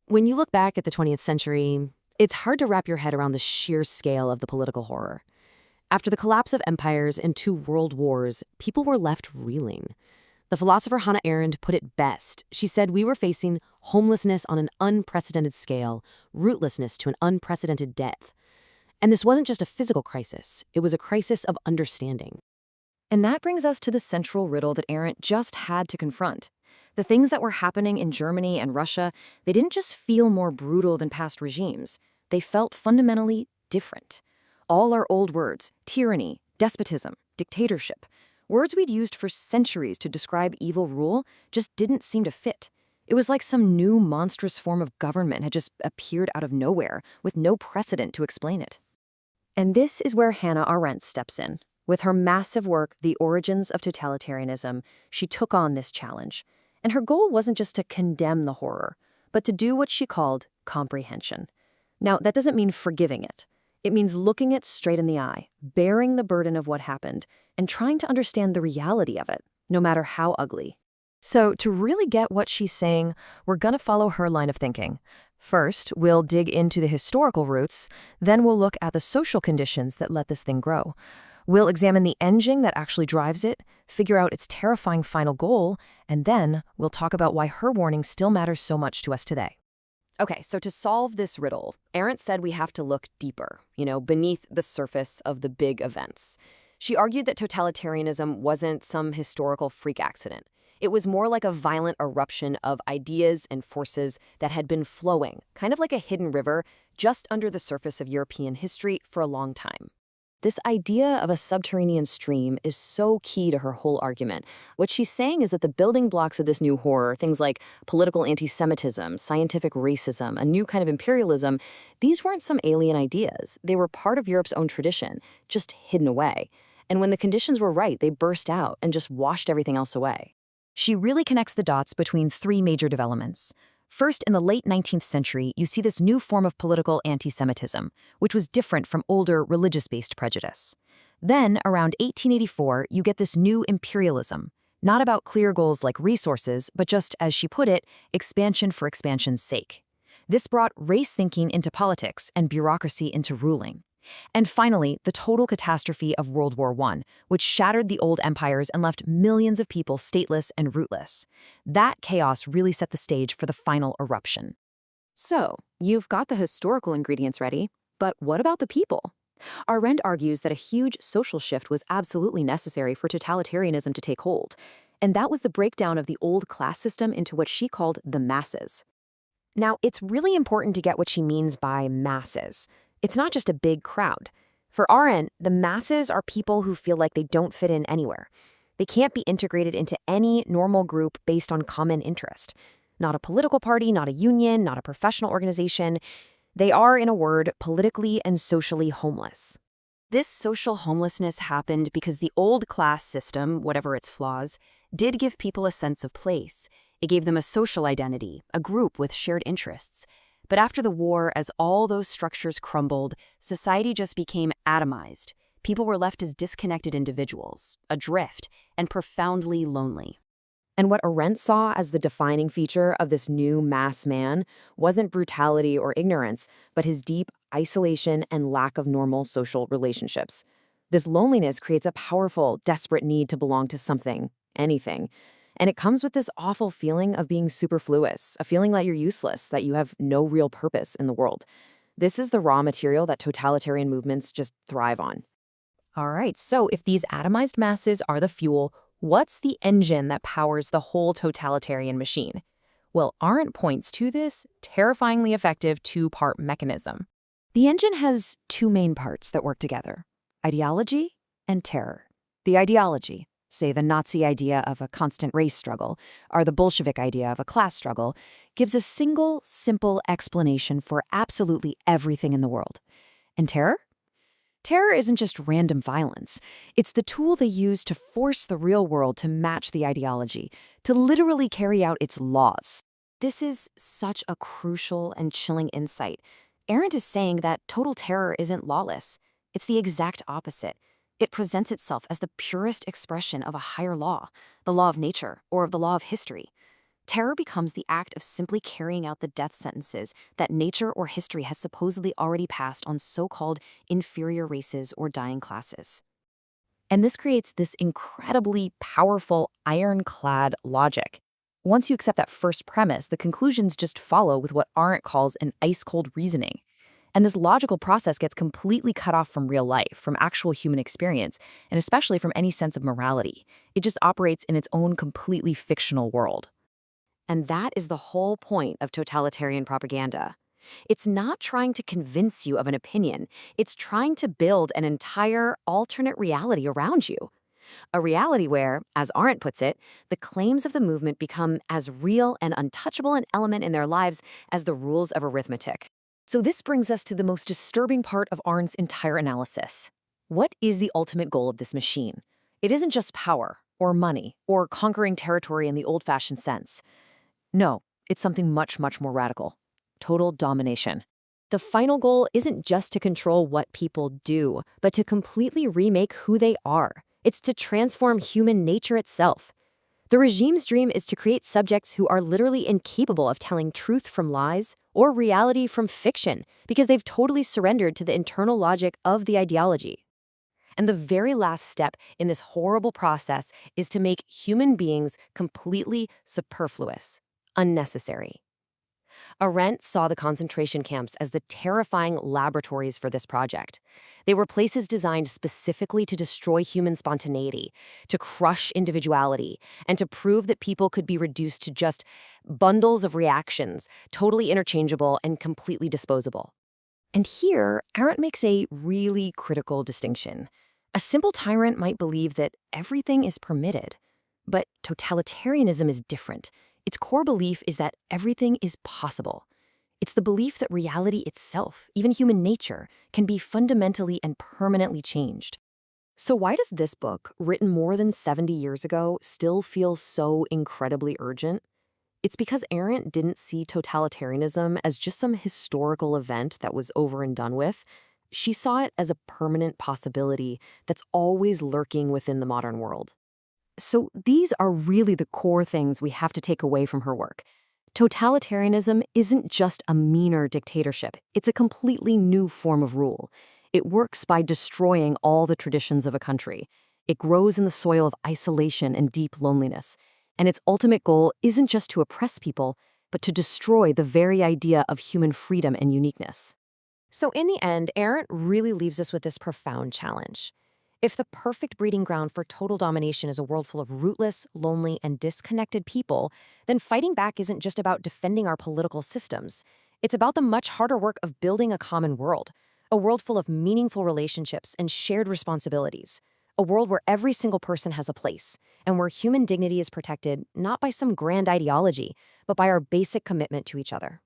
When you look back at the 20th century, it's hard to wrap your head around the sheer scale of the political horror. After the collapse of empires and 2 world wars, people were left reeling. The philosopher Hannah Arendt put it best. She said we were facing homelessness on an unprecedented scale, rootlessness to an unprecedented depth. And this wasn't just a physical crisis, it was a crisis of understanding. And that brings us to the central riddle that Arendt just had to confront. The things that were happening in Germany and Russia, they didn't just feel more brutal than past regimes. They felt fundamentally different. All our old words, tyranny, despotism, dictatorship, words we'd used for centuries to describe evil rule, just didn't seem to fit. It was like some new monstrous form of government had just appeared out of nowhere, with no precedent to explain it. And this is where Hannah Arendt steps in. With her massive work, The Origins of Totalitarianism, she took on this challenge. And her goal wasn't just to condemn the horror, but to do what she called comprehension. Now, that doesn't mean forgiving it. It means looking it straight in the eye, bearing the burden of what happened, and trying to understand the reality of it, no matter how ugly. So, to really get what she's saying, we're going to follow her line of thinking. First, we'll dig into the historical roots, then we'll look at the social conditions that let this thing grow. We'll examine the engine that actually drives it, figure out its terrifying final goal, and then we'll talk about why her warning still matters so much to us today. Okay, so to solve this riddle, Arendt said we have to look deeper, beneath the surface of the big events. She argued that totalitarianism wasn't some historical freak accident. It was more like a violent eruption of ideas and forces that had been flowing, kind of like a hidden river, just under the surface of European history for a long time. This idea of a subterranean stream is so key to her whole argument. What she's saying is that the building blocks of this new horror, things like political anti-Semitism, scientific racism, a new kind of imperialism, these weren't some alien ideas. They were part of Europe's own tradition, just hidden away. And when the conditions were right, they burst out and just washed everything else away. She really connects the dots between 3 major developments. First, in the late 19th century, you see this new form of political anti-Semitism, which was different from older religious-based prejudice. Then, around 1884, you get this new imperialism, not about clear goals like resources, but just, as she put it, expansion for expansion's sake. This brought race thinking into politics and bureaucracy into ruling. And finally, the total catastrophe of World War I, which shattered the old empires and left millions of people stateless and rootless. That chaos really set the stage for the final eruption. So, you've got the historical ingredients ready, but what about the people? Arendt argues that a huge social shift was absolutely necessary for totalitarianism to take hold, and that was the breakdown of the old class system into what she called the masses. Now, it's really important to get what she means by masses. It's not just a big crowd. For Arendt, the masses are people who feel like they don't fit in anywhere. They can't be integrated into any normal group based on common interest. Not a political party, not a union, not a professional organization. They are, in a word, politically and socially homeless. This social homelessness happened because the old class system, whatever its flaws, did give people a sense of place. It gave them a social identity, a group with shared interests. But after the war, as all those structures crumbled, society just became atomized. People were left as disconnected individuals, adrift, and profoundly lonely. And what Arendt saw as the defining feature of this new mass man wasn't brutality or ignorance, but his deep isolation and lack of normal social relationships. This loneliness creates a powerful, desperate need to belong to something, anything. And it comes with this awful feeling of being superfluous, a feeling that you're useless, that you have no real purpose in the world. This is the raw material that totalitarian movements just thrive on. All right, so if these atomized masses are the fuel, what's the engine that powers the whole totalitarian machine? Well, Arendt points to this terrifyingly effective 2-part mechanism. The engine has 2 main parts that work together: ideology and terror. The ideology, say the Nazi idea of a constant race struggle, or the Bolshevik idea of a class struggle, gives a single, simple explanation for absolutely everything in the world. And terror? Terror isn't just random violence. It's the tool they use to force the real world to match the ideology, to literally carry out its laws. This is such a crucial and chilling insight. Arendt is saying that total terror isn't lawless. It's the exact opposite. It presents itself as the purest expression of a higher law, the law of nature, or of the law of history. Terror becomes the act of simply carrying out the death sentences that nature or history has supposedly already passed on so-called inferior races or dying classes. And this creates this incredibly powerful, ironclad logic. Once you accept that first premise, the conclusions just follow with what Arendt calls an ice-cold reasoning. And this logical process gets completely cut off from real life, from actual human experience, and especially from any sense of morality. It just operates in its own completely fictional world. And that is the whole point of totalitarian propaganda. It's not trying to convince you of an opinion. It's trying to build an entire alternate reality around you. A reality where, as Arendt puts it, the claims of the movement become as real and untouchable an element in their lives as the rules of arithmetic. So this brings us to the most disturbing part of Arendt's entire analysis. What is the ultimate goal of this machine? It isn't just power, or money, or conquering territory in the old-fashioned sense. No, it's something much, much more radical. Total domination. The final goal isn't just to control what people do, but to completely remake who they are. It's to transform human nature itself. The regime's dream is to create subjects who are literally incapable of telling truth from lies or reality from fiction because they've totally surrendered to the internal logic of the ideology. And the very last step in this horrible process is to make human beings completely superfluous, unnecessary. Arendt saw the concentration camps as the terrifying laboratories for this project. They were places designed specifically to destroy human spontaneity, to crush individuality, and to prove that people could be reduced to just bundles of reactions, totally interchangeable and completely disposable. And here, Arendt makes a really critical distinction. A simple tyrant might believe that everything is permitted, but totalitarianism is different. Its core belief is that everything is possible. It's the belief that reality itself, even human nature, can be fundamentally and permanently changed. So why does this book, written more than 70 years ago, still feel so incredibly urgent? It's because Arendt didn't see totalitarianism as just some historical event that was over and done with. She saw it as a permanent possibility that's always lurking within the modern world. So these are really the core things we have to take away from her work. Totalitarianism isn't just a meaner dictatorship. It's a completely new form of rule. It works by destroying all the traditions of a country. It grows in the soil of isolation and deep loneliness. And its ultimate goal isn't just to oppress people, but to destroy the very idea of human freedom and uniqueness. So in the end, Arendt really leaves us with this profound challenge. If the perfect breeding ground for total domination is a world full of rootless, lonely, and disconnected people, then fighting back isn't just about defending our political systems. It's about the much harder work of building a common world, a world full of meaningful relationships and shared responsibilities, a world where every single person has a place, and where human dignity is protected not by some grand ideology, but by our basic commitment to each other.